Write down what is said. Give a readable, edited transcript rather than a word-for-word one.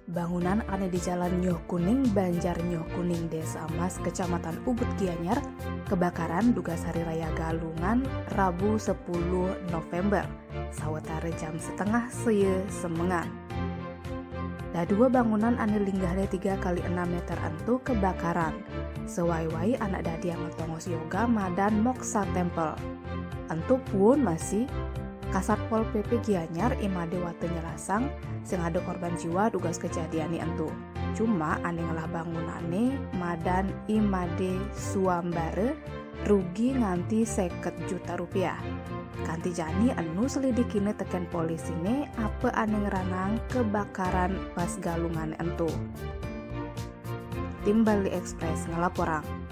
Bangunan ane di Jalan Nyoh Kuning, Banjar Nyoh Kuning, Desa Mas, Kecamatan Ubud Gianyar, kebakaran duga Sari Raya Galungan, Rabu 10 November, sawetara jam setengah seye semengan. Da dua bangunan ane linggahnya 3 kali 6 meter entu kebakaran. Sewai-wai anak dadi yang ngetongos yoga madan Moksa Temple. Entu pun masih Kasatpol PP Gianyar imade wate nyelasang sing ada korban jiwa dugas kejadian ni entu. Cuma ane ngelah bangunane madan imade suambare rugi nganti 50 juta rupiah. Kanti jani anu selidikine teken polisine apa ane ngeranang kebakaran pas galungan entu. Tim Bali Express ngelaporang.